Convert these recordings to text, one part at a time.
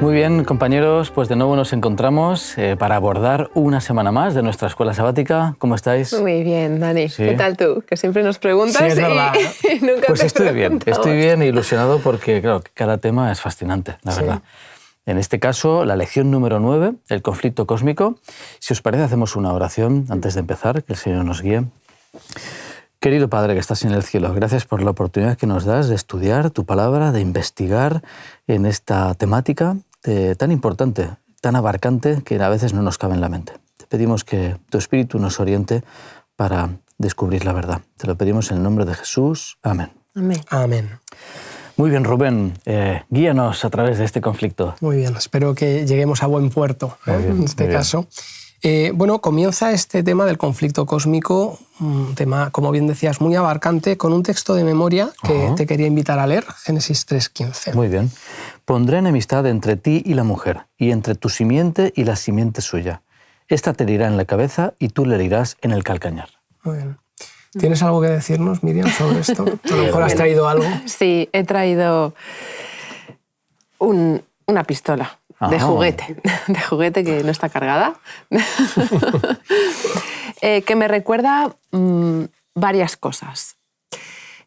Muy bien, compañeros, pues de nuevo nos encontramos para abordar una semana más de nuestra escuela sabática. ¿Cómo estáis? Muy bien, Dani. Sí. ¿Qué tal tú? Que siempre nos preguntas Sí, es verdad. y nunca pues te estoy preguntamos. bien ilusionado porque, claro, cada tema es fascinante, la verdad. En este caso, la lección número 9, el conflicto cósmico. Si os parece, hacemos una oración antes de empezar, que el Señor nos guíe. Querido Padre que estás en el cielo, gracias por la oportunidad que nos das de estudiar tu palabra, de investigar en esta temática tan importante, tan abarcante, que a veces no nos cabe en la mente. Te pedimos que tu Espíritu nos oriente para descubrir la verdad. Te lo pedimos en el nombre de Jesús. Amén. Amén. Amén. Muy bien, Rubén, guíanos a través de este conflicto. Muy bien, espero que lleguemos a buen puerto en este caso. Bueno, comienza este tema del conflicto cósmico, un tema, como bien decías, muy abarcante, con un texto de memoria que te quería invitar a leer, Génesis 3:15. Muy bien. Pondré enemistad entre ti y la mujer, y entre tu simiente y la simiente suya. Esta te herirá en la cabeza y tú le herirás en el calcañar. Muy bien. ¿Tienes algo que decirnos, Miriam, sobre esto? A lo mejor has traído algo. Sí, he traído una pistola de juguete que no está cargada, que me recuerda varias cosas.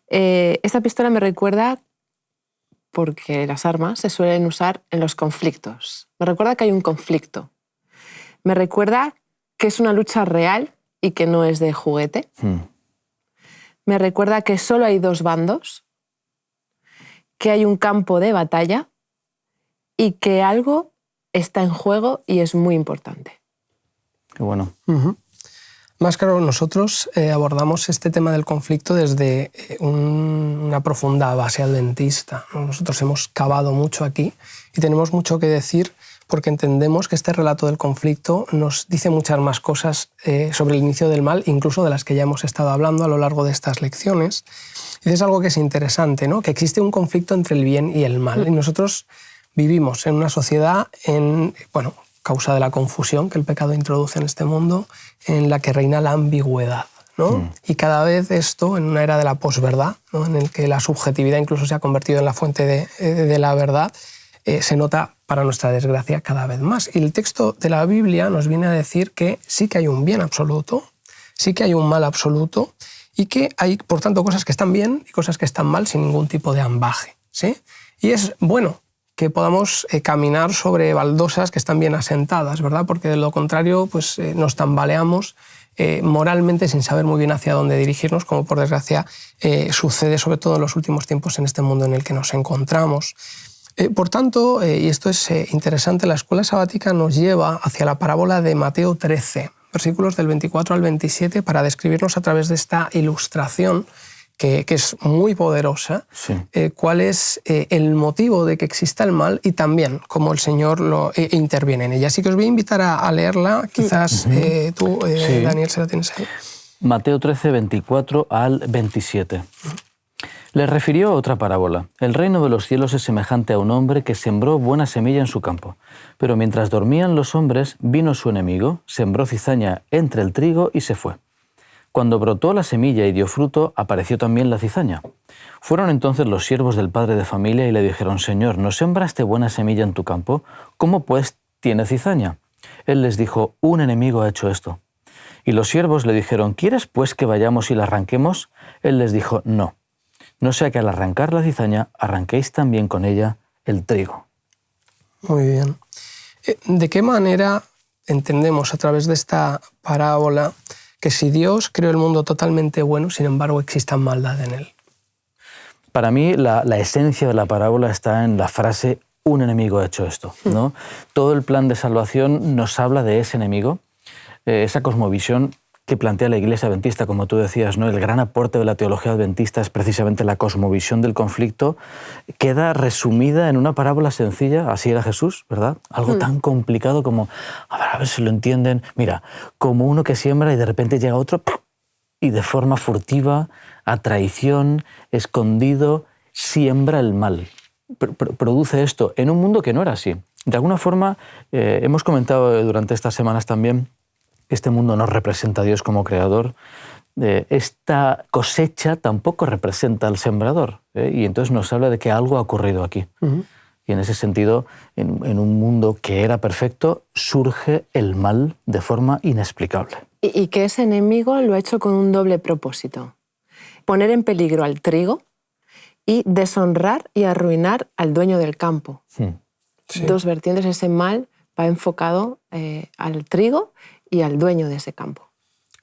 Esta pistola me recuerda porque las armas se suelen usar en los conflictos. Me recuerda que hay un conflicto. Me recuerda que es una lucha real y que no es de juguete. Me recuerda que solo hay dos bandos, que hay un campo de batalla y que algo está en juego y es muy importante. Qué bueno. Más claro, nosotros abordamos este tema del conflicto desde una profunda base adventista. Nosotros hemos cavado mucho aquí y tenemos mucho que decir porque entendemos que este relato del conflicto nos dice muchas más cosas sobre el inicio del mal, incluso de las que ya hemos estado hablando a lo largo de estas lecciones. Y es algo que es interesante, ¿no? Que existe un conflicto entre el bien y el mal. Y nosotros vivimos en una sociedad, causa de la confusión que el pecado introduce en este mundo, en la que reina la ambigüedad, ¿no? Y cada vez esto, en una era de la posverdad, ¿no? En el que la subjetividad incluso se ha convertido en la fuente de la verdad, se nota, para nuestra desgracia, cada vez más. Y el texto de la Biblia nos viene a decir que sí que hay un bien absoluto, sí que hay un mal absoluto, y que hay, por tanto, cosas que están bien y cosas que están mal sin ningún tipo de ambaje, ¿sí? Y es bueno que podamos caminar sobre baldosas que están bien asentadas, ¿verdad? Porque de lo contrario pues, nos tambaleamos moralmente sin saber muy bien hacia dónde dirigirnos, como por desgracia sucede sobre todo en los últimos tiempos en este mundo en el que nos encontramos. Por tanto, y esto es interesante, la escuela sabática nos lleva hacia la parábola de Mateo 13, versículos del 24 al 27, para describirnos a través de esta ilustración que es muy poderosa, cuál es el motivo de que exista el mal y también cómo el Señor interviene en ella. Así que os voy a invitar a leerla, quizás tú, Daniel, se la tienes ahí. Mateo 13, 24 al 27. Les refirió otra parábola. El reino de los cielos es semejante a un hombre que sembró buena semilla en su campo. Pero mientras dormían los hombres, vino su enemigo, sembró cizaña entre el trigo y se fue. Cuando brotó la semilla y dio fruto, apareció también la cizaña. Fueron entonces los siervos del padre de familia y le dijeron: Señor, ¿no sembraste buena semilla en tu campo? ¿Cómo pues tiene cizaña? Él les dijo: un enemigo ha hecho esto. Y los siervos le dijeron: ¿quieres pues que vayamos y la arranquemos? Él les dijo: no. No sea que al arrancar la cizaña, arranquéis también con ella el trigo. Muy bien. ¿De qué manera entendemos a través de esta parábola que si Dios creó el mundo totalmente bueno, sin embargo exista maldad en él? Para mí la esencia de la parábola está en la frase: un enemigo ha hecho esto, ¿no? Todo el plan de salvación nos habla de ese enemigo, esa cosmovisión que plantea la Iglesia adventista, como tú decías, ¿no? El gran aporte de la teología adventista es precisamente la cosmovisión del conflicto, queda resumida en una parábola sencilla. Así era Jesús, ¿verdad? Algo tan complicado como, a ver si lo entienden, mira, como uno que siembra y de repente llega otro y de forma furtiva, a traición, escondido, siembra el mal. Produce esto en un mundo que no era así. De alguna forma, hemos comentado durante estas semanas también, este mundo no representa a Dios como creador. Esta cosecha tampoco representa al sembrador, y entonces nos habla de que algo ha ocurrido aquí. Y en ese sentido, en un mundo que era perfecto, surge el mal de forma inexplicable. Y que ese enemigo lo ha hecho con un doble propósito. Poner en peligro al trigo y deshonrar y arruinar al dueño del campo. Sí. Dos vertientes, ese mal va enfocado al trigo y al dueño de ese campo.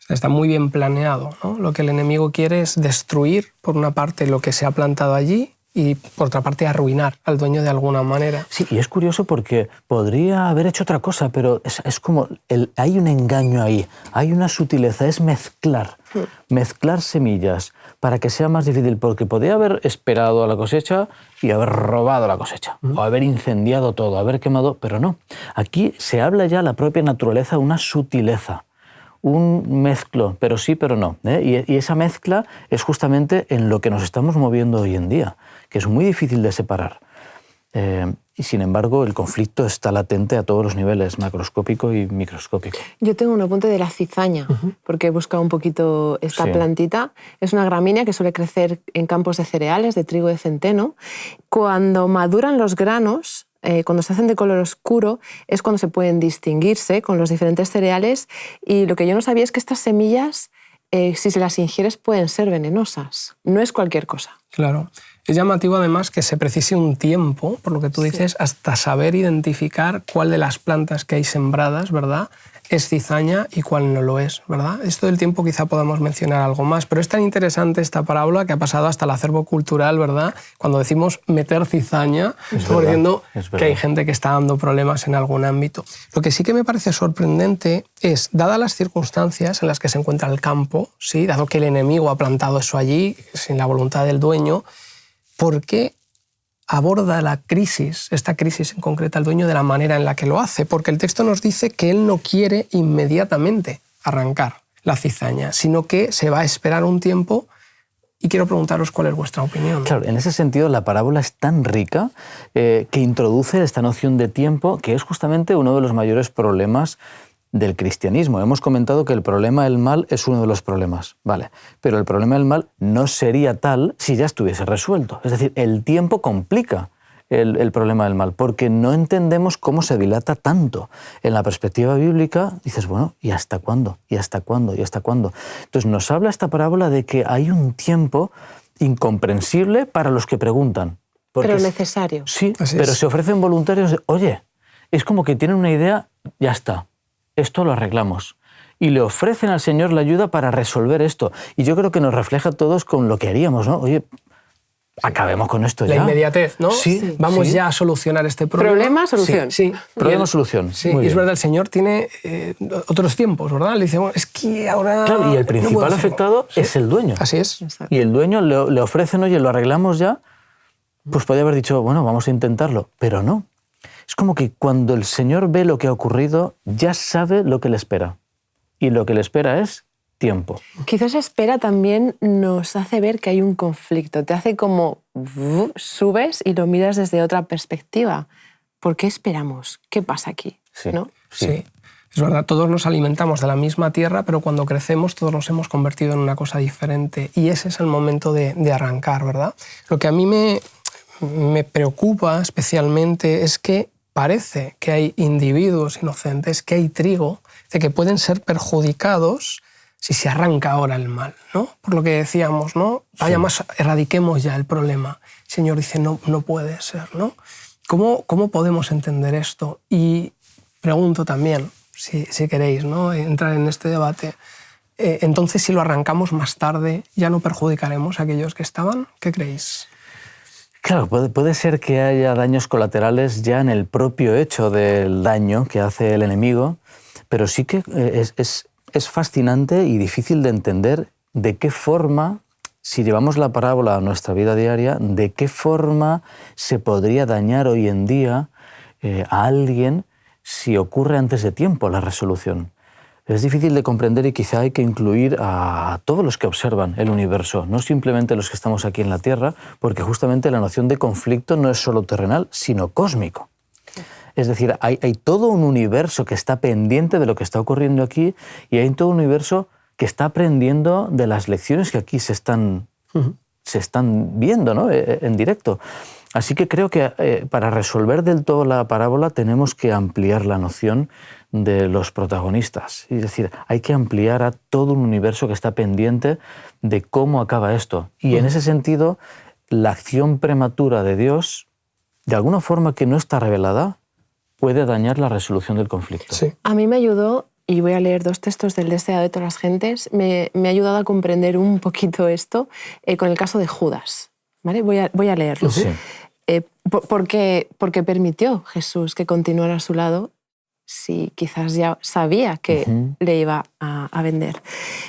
Está muy bien planeado, ¿no? Lo que el enemigo quiere es destruir, por una parte, lo que se ha plantado allí y, por otra parte, arruinar al dueño de alguna manera. Sí, y es curioso porque podría haber hecho otra cosa, pero es como hay un engaño ahí, hay una sutileza, es mezclar semillas para que sea más difícil, porque podría haber esperado a la cosecha y haber robado la cosecha, o haber incendiado todo, haber quemado, pero no. Aquí se habla ya la propia naturaleza, una sutileza, un mezclo, pero sí, pero no. Y esa mezcla es justamente en lo que nos estamos moviendo hoy en día, que es muy difícil de separar. Y sin embargo, el conflicto está latente a todos los niveles, macroscópico y microscópico. Yo tengo un apunte de la cizaña, porque he buscado un poquito esta plantita. Es una gramínea que suele crecer en campos de cereales, de trigo, de centeno. Cuando maduran los granos, cuando se hacen de color oscuro, es cuando se pueden distinguirse con los diferentes cereales. Y lo que yo no sabía es que estas semillas, si se las ingieres, pueden ser venenosas. No es cualquier cosa. Claro. Es llamativo además que se precise un tiempo, por lo que tú dices, hasta saber identificar cuál de las plantas que hay sembradas, ¿verdad?, es cizaña y cuál no lo es, ¿verdad? Esto del tiempo quizá podamos mencionar algo más, pero es tan interesante esta parábola que ha pasado hasta el acervo cultural, ¿verdad? Cuando decimos meter cizaña, estamos diciendo que hay gente que está dando problemas en algún ámbito. Lo que sí que me parece sorprendente es, dadas las circunstancias en las que se encuentra el campo, ¿sí?, dado que el enemigo ha plantado eso allí, sin la voluntad del dueño, ¿por qué aborda la crisis, esta crisis en concreto, el dueño de la manera en la que lo hace? Porque el texto nos dice que él no quiere inmediatamente arrancar la cizaña, sino que se va a esperar un tiempo, y quiero preguntaros cuál es vuestra opinión. Claro, en ese sentido la parábola es tan rica que introduce esta noción de tiempo, que es justamente uno de los mayores problemas del cristianismo. Hemos comentado que el problema del mal es uno de los problemas, ¿vale? Pero el problema del mal no sería tal si ya estuviese resuelto. Es decir, el tiempo complica el problema del mal, porque no entendemos cómo se dilata tanto. En la perspectiva bíblica dices, bueno, ¿y hasta cuándo? ¿Y hasta cuándo? ¿Y hasta cuándo? Entonces nos habla esta parábola de que hay un tiempo incomprensible para los que preguntan. Pero necesario. Sí, Así pero es. se ofrecen voluntarios de, oye, es como que tienen una idea, ya está. Esto lo arreglamos. Y le ofrecen al Señor la ayuda para resolver esto. Y yo creo que nos refleja a todos con lo que haríamos, ¿no? Oye, acabemos con esto ya. La inmediatez, ¿no? Sí. Vamos Sí. ya a solucionar este problema. Problema, solución. Sí. Problema, solución. Sí, Muy y es bien. verdad, el Señor tiene otros tiempos, ¿verdad? Le dice, bueno, es que ahora... Claro, y el no principal puedo hacerlo. afectado es el dueño. Así es. Y el dueño le ofrecen, oye, lo arreglamos ya, pues podría haber dicho, bueno, vamos a intentarlo, pero no. Es como que cuando el Señor ve lo que ha ocurrido, ya sabe lo que le espera. Y lo que le espera es tiempo. Quizás espera también nos hace ver que hay un conflicto. Te hace como subes y lo miras desde otra perspectiva. ¿Por qué esperamos? ¿Qué pasa aquí? Sí. ¿No? Sí. Es verdad, todos nos alimentamos de la misma tierra, pero cuando crecemos todos nos hemos convertido en una cosa diferente. Y ese es el momento de arrancar, ¿verdad? Lo que a mí me preocupa especialmente es que parece que hay individuos inocentes, que hay trigo, de que pueden ser perjudicados si se arranca ahora el mal, ¿no? Por lo que decíamos, ¿no? Vaya más, erradiquemos ya el problema. El Señor dice, no puede ser, ¿no? ¿Cómo podemos entender esto? Y pregunto también, si queréis, ¿no?, entrar en este debate, entonces si lo arrancamos más tarde, ¿ya no perjudicaremos a aquellos que estaban? ¿Qué creéis? Claro, puede ser que haya daños colaterales ya en el propio hecho del daño que hace el enemigo, pero sí que es fascinante y difícil de entender de qué forma, si llevamos la parábola a nuestra vida diaria, de qué forma se podría dañar hoy en día a alguien si ocurre antes de tiempo la resolución. Es difícil de comprender y quizá hay que incluir a todos los que observan el universo, no simplemente los que estamos aquí en la Tierra, porque justamente la noción de conflicto no es solo terrenal, sino cósmico. Es decir, hay todo un universo que está pendiente de lo que está ocurriendo aquí y hay todo un universo que está aprendiendo de las lecciones que aquí se están se están viendo, ¿no?, en directo. Así que creo que para resolver del todo la parábola tenemos que ampliar la noción de los protagonistas. Es decir, hay que ampliar a todo un universo que está pendiente de cómo acaba esto. Y en ese sentido, la acción prematura de Dios, de alguna forma que no está revelada, puede dañar la resolución del conflicto. Sí. A mí me ayudó, y voy a leer 2 textos del Deseado de todas las gentes, me ha ayudado a comprender un poquito esto con el caso de Judas. ¿Vale? Voy a leerlo. Sí. Porque permitió Jesús que continuara a su lado si quizás ya sabía que le iba a vender.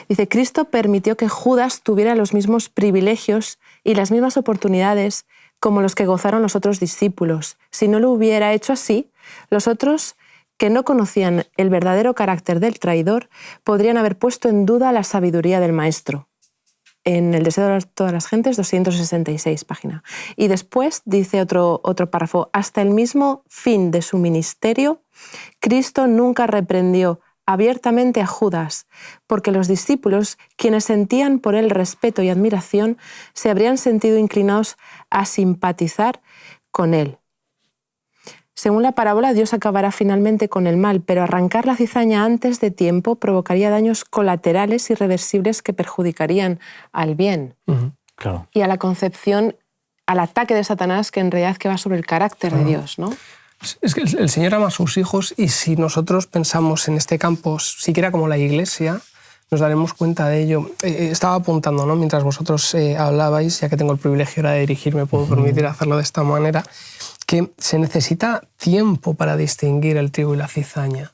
Dice, Cristo permitió que Judas tuviera los mismos privilegios y las mismas oportunidades como los que gozaron los otros discípulos. Si no lo hubiera hecho así, los otros que no conocían el verdadero carácter del traidor podrían haber puesto en duda la sabiduría del Maestro. En el Deseo de todas las gentes, 266 página. Y después dice otro párrafo, hasta el mismo fin de su ministerio, Cristo nunca reprendió abiertamente a Judas, porque los discípulos, quienes sentían por él respeto y admiración, se habrían sentido inclinados a simpatizar con él. Según la parábola, Dios acabará finalmente con el mal, pero arrancar la cizaña antes de tiempo provocaría daños colaterales irreversibles que perjudicarían al bien. Claro. Y a la concepción, al ataque de Satanás, que en realidad que va sobre el carácter de Dios, ¿no? Es que el Señor ama a sus hijos y si nosotros pensamos en este campo, siquiera como la Iglesia, nos daremos cuenta de ello. Estaba apuntando, ¿no?, mientras vosotros hablabais, ya que tengo el privilegio ahora de dirigirme, puedo permitir hacerlo de esta manera, que se necesita tiempo para distinguir el trigo y la cizaña.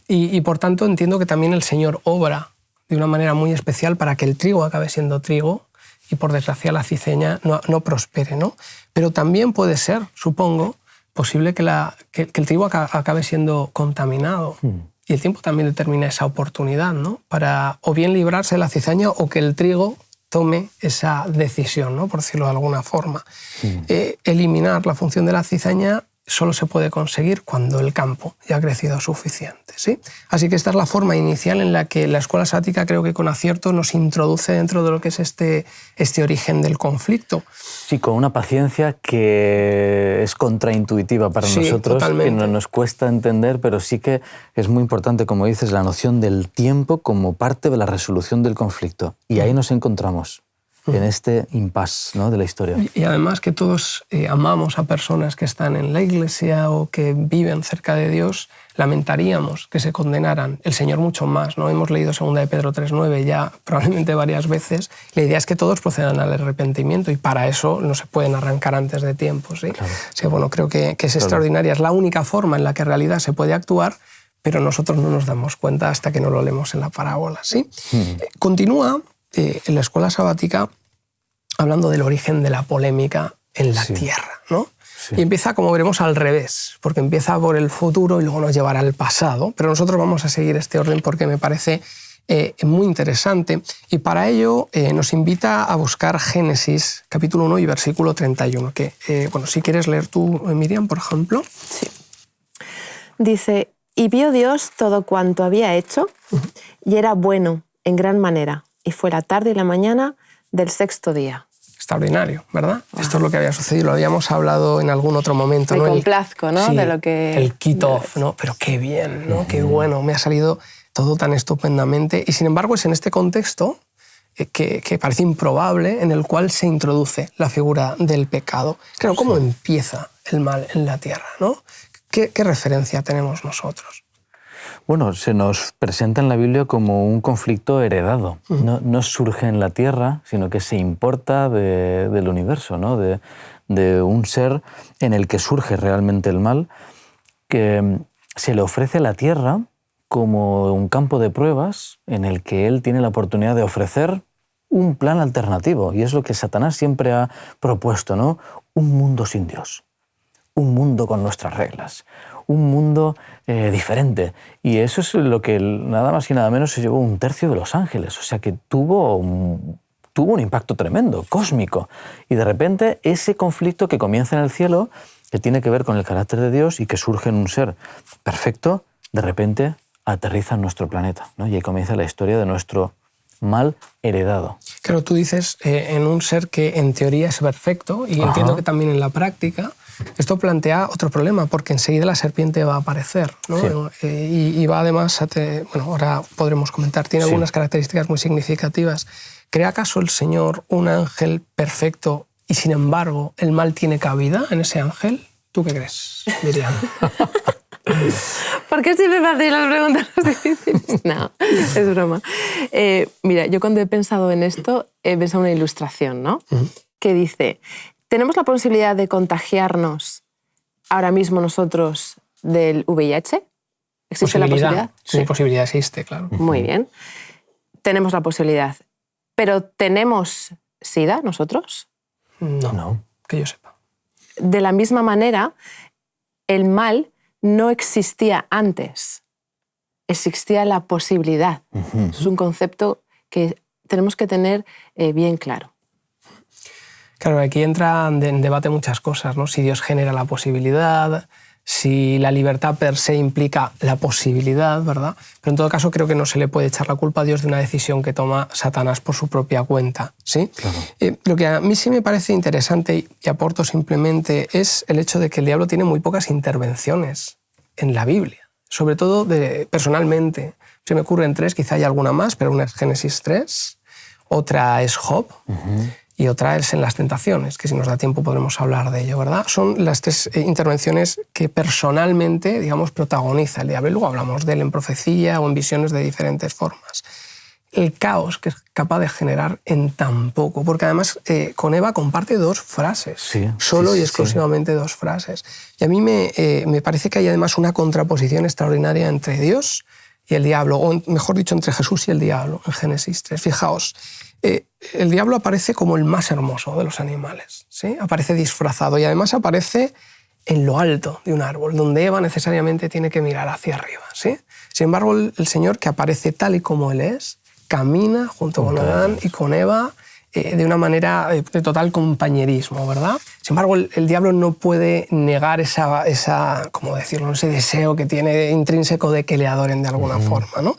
Y por tanto entiendo que también el Señor obra de una manera muy especial para que el trigo acabe siendo trigo y por desgracia la cizaña no prospere, ¿no? Pero también puede ser, supongo, posible que el trigo acabe siendo contaminado. Y el tiempo también determina esa oportunidad, ¿no?, para o bien librarse de la cizaña o que el trigo tome esa decisión, ¿no?, por decirlo de alguna forma. Eliminar la función de la cizaña solo se puede conseguir cuando el campo ya ha crecido suficiente, ¿sí? Así que esta es la forma inicial en la que la escuela sática, creo que con acierto, nos introduce dentro de lo que es este origen del conflicto. Sí, con una paciencia que es contraintuitiva para nosotros, totalmente. que nos cuesta entender, pero sí que es muy importante, como dices, la noción del tiempo como parte de la resolución del conflicto. Y ahí nos encontramos, en este impasse, ¿no?, de la historia. Y además que todos amamos a personas que están en la Iglesia o que viven cerca de Dios, lamentaríamos que se condenaran. El Señor mucho más, ¿no? Hemos leído 2 de Pedro 3:9 ya probablemente varias veces. La idea es que todos procedan al arrepentimiento y para eso no se pueden arrancar antes de tiempo, ¿sí? Claro. Sí, bueno, creo que es extraordinaria. Es la única forma en la que en realidad se puede actuar, pero nosotros no nos damos cuenta hasta que no lo leemos en la parábola, ¿sí? Continúa en la escuela sabática hablando del origen de la polémica en la tierra, ¿no? Sí. Y empieza, como veremos, al revés, porque empieza por el futuro y luego nos llevará al pasado, pero nosotros vamos a seguir este orden porque me parece muy interesante y para ello nos invita a buscar Génesis, capítulo 1 y versículo 31, que, bueno, si quieres leer tú, Miriam, por ejemplo. Sí. Dice, y vio Dios todo cuanto había hecho y era bueno en gran manera. Y fue la tarde y la mañana del 6º día. Extraordinario, ¿verdad? Wow. Esto es lo que había sucedido, lo habíamos hablado en algún otro momento. Me complazco, ¿no? Sí, de lo que... el kit-off, ¿no? Pero qué bien, ¿no? Qué bueno, me ha salido todo tan estupendamente. Y sin embargo es en este contexto que parece improbable, en el cual se introduce la figura del pecado. Claro, ¿cómo empieza el mal en la tierra, ¿no? ¿Qué referencia tenemos nosotros? Bueno, se nos presenta en la Biblia como un conflicto heredado. No surge en la tierra, sino que se importa del universo, ¿no? De un ser en el que surge realmente el mal, que se le ofrece a la tierra como un campo de pruebas en el que él tiene la oportunidad de ofrecer un plan alternativo. Y es lo que Satanás siempre ha propuesto, ¿no? Un mundo sin Dios, un mundo con nuestras reglas, un mundo diferente. Y eso es lo que nada más y nada menos se llevó 1/3 de los ángeles. O sea que tuvo un impacto tremendo, cósmico. Y de repente ese conflicto que comienza en el cielo, que tiene que ver con el carácter de Dios y que surge en un ser perfecto, de repente aterriza en nuestro planeta, ¿no? Y ahí comienza la historia de nuestro mal heredado. Claro, tú dices en un ser que en teoría es perfecto, y entiendo que también en la práctica, esto plantea otro problema, porque enseguida la serpiente va a aparecer, ¿no? Sí. Y va además a... Bueno, ahora podremos comentar, tiene algunas características muy significativas. ¿Cree acaso el Señor un ángel perfecto y sin embargo el mal tiene cabida en ese ángel? ¿Tú qué crees, Miriam? ¿Por qué siempre me hacéis las preguntas difíciles? No, es broma. Mira, yo cuando he pensado en esto, he pensado en una ilustración, ¿no? Que dice, ¿tenemos la posibilidad de contagiarnos ahora mismo nosotros del VIH? ¿Existe la posibilidad? Sí, posibilidad existe, claro. Muy bien. Tenemos la posibilidad. ¿Pero tenemos SIDA nosotros? No, que yo sepa. De la misma manera, el mal no existía antes. Existía la posibilidad. Es un concepto que tenemos que tener bien claro. Claro, aquí entran en debate muchas cosas, ¿no? Si Dios genera la posibilidad, si la libertad per se implica la posibilidad, ¿verdad? Pero en todo caso creo que no se le puede echar la culpa a Dios de una decisión que toma Satanás por su propia cuenta, ¿sí? Claro. Lo que a mí sí me parece interesante y aporto simplemente es el hecho de que el diablo tiene muy pocas intervenciones en la Biblia, sobre todo personalmente. Se me ocurren 3, quizá haya alguna más, pero una es Génesis 3, otra es Job, y otra es en las tentaciones, que si nos da tiempo podremos hablar de ello, ¿verdad? Son las 3 intervenciones que personalmente, digamos, protagoniza el diablo. Y luego hablamos de él en profecía o en visiones de diferentes formas. El caos que es capaz de generar en tan poco, porque además con Eva comparte 2 frases, solo y exclusivamente 2 frases. Y a mí me parece que hay además una contraposición extraordinaria entre Dios y el diablo, o mejor dicho, entre Jesús y el diablo, en Génesis 3. Fijaos, el diablo aparece como el más hermoso de los animales, ¿sí? Aparece disfrazado y además aparece en lo alto de un árbol, donde Eva necesariamente tiene que mirar hacia arriba, ¿sí? Sin embargo, el Señor, que aparece tal y como Él es, camina junto con Adán y con Eva de una manera de total compañerismo, ¿verdad? Sin embargo, el diablo no puede negar esa, ¿cómo decirlo?, ese deseo que tiene intrínseco de que le adoren de alguna forma, ¿no?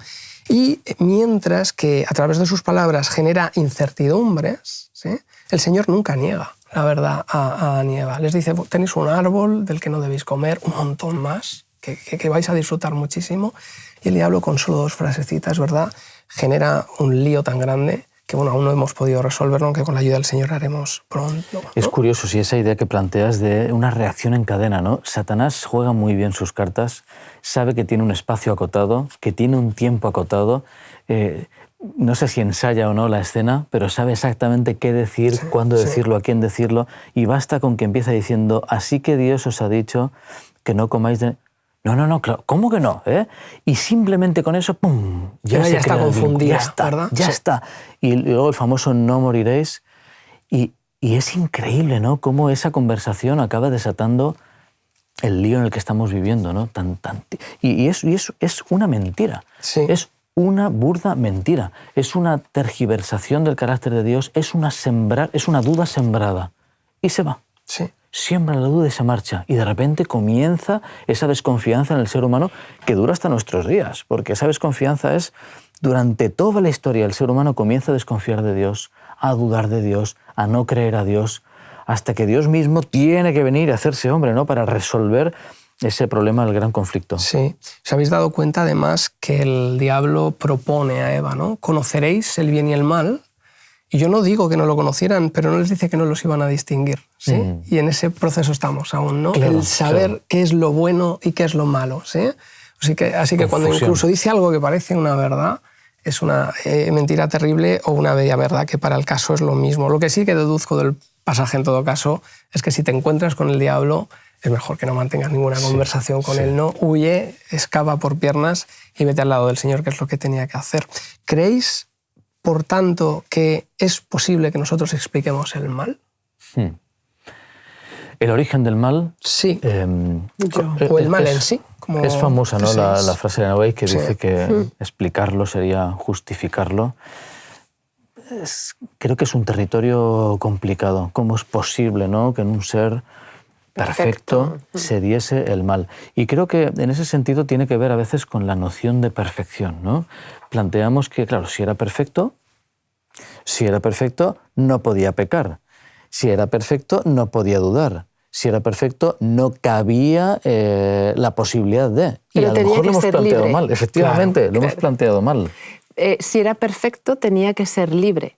Y mientras que a través de sus palabras genera incertidumbres, ¿sí?, el Señor nunca niega la verdad a Adán y Eva. Les dice, tenéis un árbol del que no debéis comer, un montón más, que vais a disfrutar muchísimo. Y el diablo, con solo 2 frasecitas, ¿verdad?, genera un lío tan grande que, bueno, aún no hemos podido resolverlo, aunque con la ayuda del Señor haremos pronto, ¿no? Es curioso, si esa idea que planteas de una reacción en cadena, ¿no? Satanás juega muy bien sus cartas, sabe que tiene un espacio acotado, que tiene un tiempo acotado. No sé si ensaya o no la escena, pero sabe exactamente qué decir, cuándo decirlo, a quién decirlo, y basta con que empiece diciendo, así que Dios os ha dicho que no comáis de... No, claro, ¿cómo que no? Y simplemente con eso, ¡pum!, ya está confundida, ya está. Y luego el famoso no moriréis. Y es increíble, ¿no?, cómo esa conversación acaba desatando el lío en el que estamos viviendo, ¿no? Y eso es una mentira. Sí. Es una burda mentira. Es una tergiversación del carácter de Dios, es una duda sembrada. Y se va. Sí. Siembra la duda y se marcha. Y de repente comienza esa desconfianza en el ser humano que dura hasta nuestros días, porque esa desconfianza es, durante toda la historia, el ser humano comienza a desconfiar de Dios, a dudar de Dios, a no creer a Dios, hasta que Dios mismo tiene que venir a hacerse hombre, ¿no?, para resolver ese problema del gran conflicto. Sí. ¿Os habéis dado cuenta, además, que el diablo propone a Eva, ¿no? Conoceréis el bien y el mal. Y yo no digo que no lo conocieran, pero no les dice que no los iban a distinguir, ¿sí? Y en ese proceso estamos aún, ¿no? Claro, el saber qué es lo bueno y qué es lo malo, ¿sí? Así que cuando incluso dice algo que parece una verdad, es una mentira terrible o una bella verdad, que para el caso es lo mismo. Lo que sí que deduzco del pasaje, en todo caso, es que si te encuentras con el diablo, es mejor que no mantengas ninguna conversación con él, ¿no? Huye, escapa por piernas y vete al lado del Señor, que es lo que tenía que hacer. ¿Creéis, por tanto, que es posible que nosotros expliquemos el mal? El origen del mal... Sí. O el mal en sí. Como es famosa, ¿no?, la frase de Noé, que dice que explicarlo sería justificarlo. Creo que es un territorio complicado. ¿Cómo es posible, ¿no?, que en un ser perfecto se diese el mal? Y creo que en ese sentido tiene que ver a veces con la noción de perfección, ¿no? Planteamos que, claro, si era perfecto, Si era perfecto, no podía pecar. Si era perfecto, no podía dudar. Si era perfecto, no cabía la posibilidad de. Y Pero a lo tenía mejor que lo hemos ser planteado libre. mal, efectivamente, Claro, lo hemos claro. planteado mal. Si era perfecto, tenía que ser libre.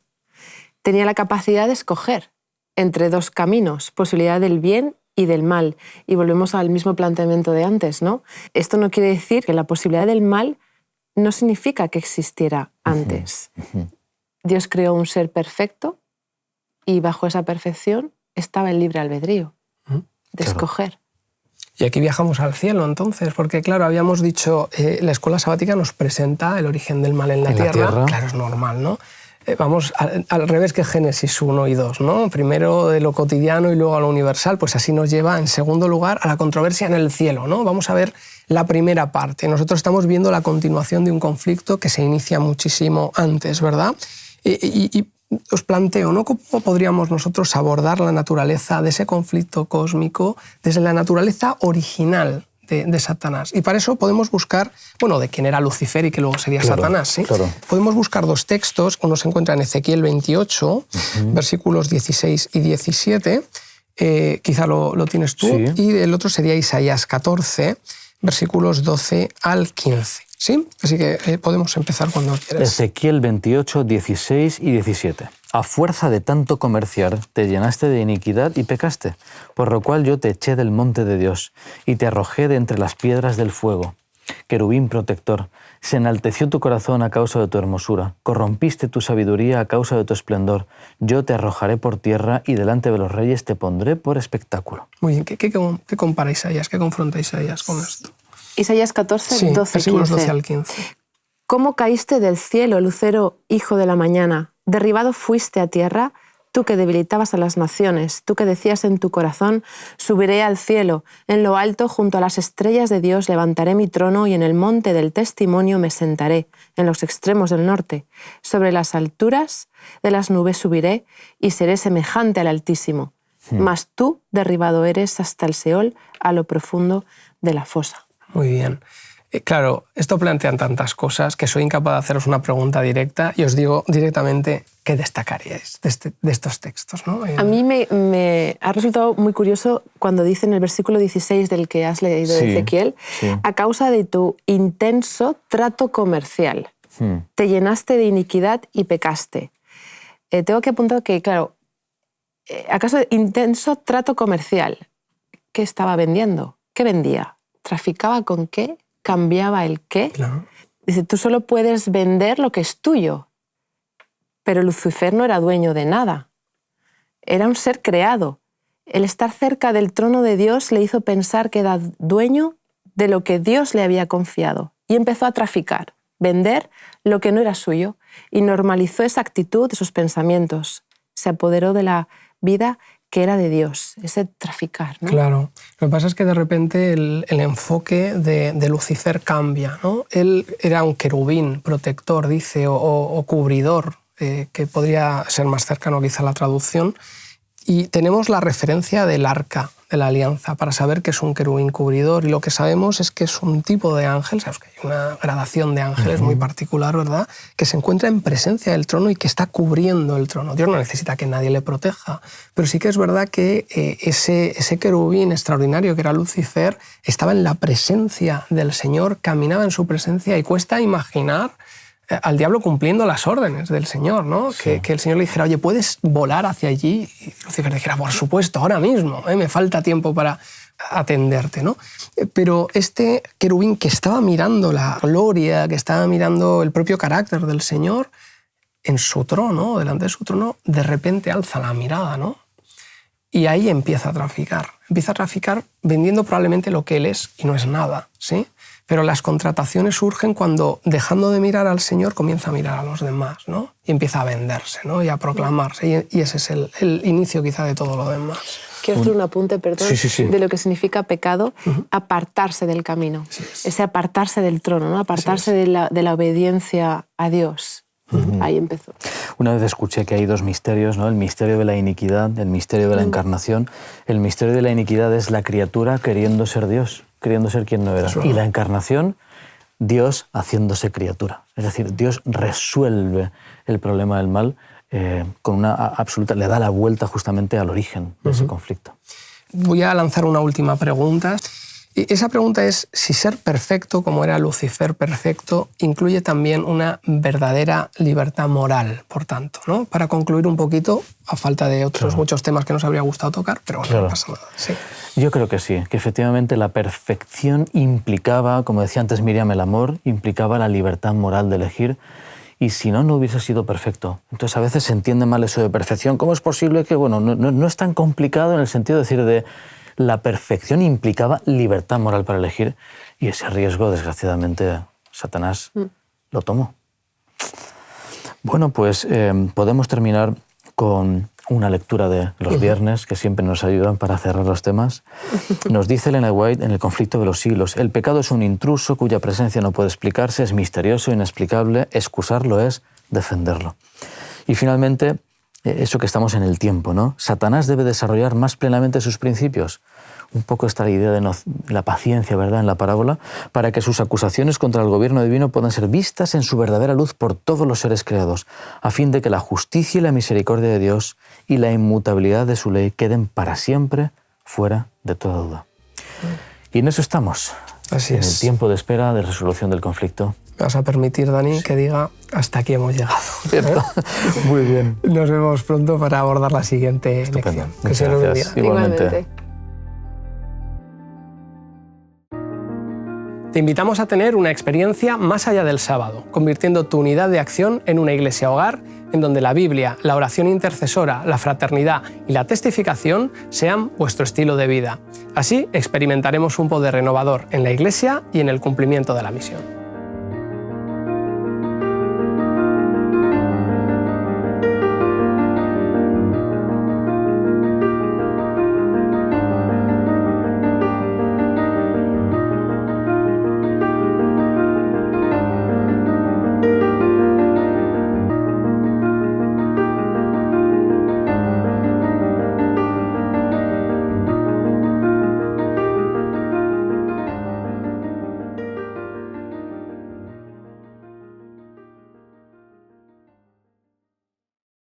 Tenía la capacidad de escoger entre dos caminos, posibilidad del bien y del mal. Y volvemos al mismo planteamiento de antes, ¿no? Esto no quiere decir que la posibilidad del mal no significa que existiera antes. Dios creó un ser perfecto y bajo esa perfección estaba el libre albedrío de Claro. escoger. Y aquí viajamos al cielo, entonces, porque claro, habíamos dicho, la escuela sabática nos presenta el origen del mal en la tierra. Claro, es normal, ¿no? Vamos al revés que Génesis 1 y 2, ¿no? Primero de lo cotidiano y luego a lo universal, pues así nos lleva, en segundo lugar, a la controversia en el cielo, ¿no? Vamos a ver la primera parte. Nosotros estamos viendo la continuación de un conflicto que se inicia muchísimo antes, ¿verdad? Y os planteo, ¿no? ¿Cómo podríamos nosotros abordar la naturaleza de ese conflicto cósmico desde la naturaleza original de Satanás? Y para eso podemos buscar, bueno, de quién era Lucifer y que luego sería Satanás, ¿sí? Claro. Podemos buscar dos textos, uno se encuentra en Ezequiel 28, versículos 16 y 17, quizá lo tienes tú, Sí. y el otro sería Isaías 14, versículos 12 al 15. ¿Sí? Así que podemos empezar cuando quieras. Ezequiel 28, 16 y 17. A fuerza de tanto comerciar, te llenaste de iniquidad y pecaste, por lo cual yo te eché del monte de Dios y te arrojé de entre las piedras del fuego. Querubín protector, se enalteció tu corazón a causa de tu hermosura, corrompiste tu sabiduría a causa de tu esplendor. Yo te arrojaré por tierra y delante de los reyes te pondré por espectáculo. Muy bien, ¿qué compara Isaías? ¿Qué confronta Isaías con esto? Isaías 14, Sí, 12, versículos 15. 12 al 15. ¿Cómo caíste del cielo, lucero, hijo de la mañana? Derribado fuiste a tierra, tú que debilitabas a las naciones, tú que decías en tu corazón, subiré al cielo, en lo alto junto a las estrellas de Dios levantaré mi trono y en el monte del testimonio me sentaré, en los extremos del norte. Sobre las alturas de las nubes subiré y seré semejante al Altísimo. Mas tú derribado eres hasta el Seol, a lo profundo de la fosa. Muy bien. Claro, esto plantean tantas cosas que soy incapaz de haceros una pregunta directa y os digo directamente qué destacaríais de estos textos, ¿no? A mí me ha resultado muy curioso cuando dice en el versículo 16 del que has leído de Sí, Ezequiel, sí. a causa de tu intenso trato comercial, te llenaste de iniquidad y pecaste. Tengo que apuntar que, claro, a causa de intenso trato comercial, ¿qué estaba vendiendo? ¿Qué vendía? ¿Traficaba con qué? ¿Cambiaba el qué? Claro. Dice, tú solo puedes vender lo que es tuyo. Pero Lucifer no era dueño de nada. Era un ser creado. El estar cerca del trono de Dios le hizo pensar que era dueño de lo que Dios le había confiado. Y empezó a traficar, vender lo que no era suyo. Y normalizó esa actitud, esos pensamientos. Se apoderó de la vida que era de Dios, ese traficar, ¿no? Claro. Lo que pasa es que de repente el enfoque de Lucifer cambia, ¿no? Él era un querubín protector, dice, o cubridor, que podría ser más cercano quizá a la traducción. Y tenemos la referencia del arca de la alianza para saber que es un querubín cubridor. Y lo que sabemos es que es un tipo de ángel, sabes que hay una gradación de ángeles muy particular, ¿verdad? Que se encuentra en presencia del trono y que está cubriendo el trono. Dios no necesita que nadie le proteja, pero sí que es verdad que ese querubín extraordinario que era Lucifer estaba en la presencia del Señor, caminaba en su presencia y cuesta imaginar al diablo cumpliendo las órdenes del Señor, ¿no? Sí. Que el Señor le dijera, oye, ¿puedes volar hacia allí? Y Lucifer dijera, por supuesto, ahora mismo, me falta tiempo para atenderte, ¿no? Pero este querubín que estaba mirando la gloria, que estaba mirando el propio carácter del Señor, en su trono, delante de su trono, de repente alza la mirada, ¿no? Y ahí empieza a traficar. Empieza a traficar vendiendo probablemente lo que él es y no es nada, ¿sí? Pero las contrataciones surgen cuando, dejando de mirar al Señor, comienza a mirar a los demás, ¿no? Y empieza a venderse, ¿no? Y a proclamarse. Y ese es el inicio quizá de todo lo demás. Quiero hacer un apunte, perdón, Sí. de lo que significa pecado, apartarse del camino. Ese apartarse del trono, ¿no? Apartarse de la obediencia a Dios. Ahí empezó. Una vez escuché que hay dos misterios, ¿no? El misterio de la iniquidad, el misterio de la encarnación. El misterio de la iniquidad es la criatura queriendo ser Dios, queriendo ser quien no era. Y la encarnación, Dios haciéndose criatura. Es decir, Dios resuelve el problema del mal con una absoluta... le da la vuelta justamente al origen de ese conflicto. Voy a lanzar una última pregunta. Y esa pregunta es si ser perfecto, como era Lucifer perfecto, incluye también una verdadera libertad moral, por tanto, ¿no? Para concluir un poquito, a falta de otros muchos temas que nos habría gustado tocar, pero bueno, no pasa nada. Sí. Yo creo que sí, que efectivamente la perfección implicaba, como decía antes Miriam, el amor, implicaba la libertad moral de elegir, y si no, no hubiese sido perfecto. Entonces a veces se entiende mal eso de perfección. ¿Cómo es posible que, bueno, no es tan complicado en el sentido de decir de la perfección implicaba libertad moral para elegir, y ese riesgo, desgraciadamente, Satanás lo tomó. Bueno, pues podemos terminar con una lectura de los viernes, que siempre nos ayudan para cerrar los temas. Nos dice Elena White en El conflicto de los siglos: el pecado es un intruso cuya presencia no puede explicarse, es misterioso, inexplicable, excusarlo es defenderlo. Y finalmente, eso que estamos en el tiempo, ¿no? Satanás debe desarrollar más plenamente sus principios. Un poco está la idea de la paciencia, ¿verdad?, en la parábola, para que sus acusaciones contra el gobierno divino puedan ser vistas en su verdadera luz por todos los seres creados, a fin de que la justicia y la misericordia de Dios y la inmutabilidad de su ley queden para siempre fuera de toda duda. Y en eso estamos. Así es. En el tiempo de espera de resolución del conflicto. Me vas a permitir, Dani, que diga hasta aquí hemos llegado. ¿Cierto? Muy bien. Nos vemos pronto para abordar la siguiente lección. Que se nos bendiga. Igualmente. Te invitamos a tener una experiencia más allá del sábado, convirtiendo tu unidad de acción en una iglesia hogar en donde la Biblia, la oración intercesora, la fraternidad y la testificación sean vuestro estilo de vida. Así experimentaremos un poder renovador en la iglesia y en el cumplimiento de la misión.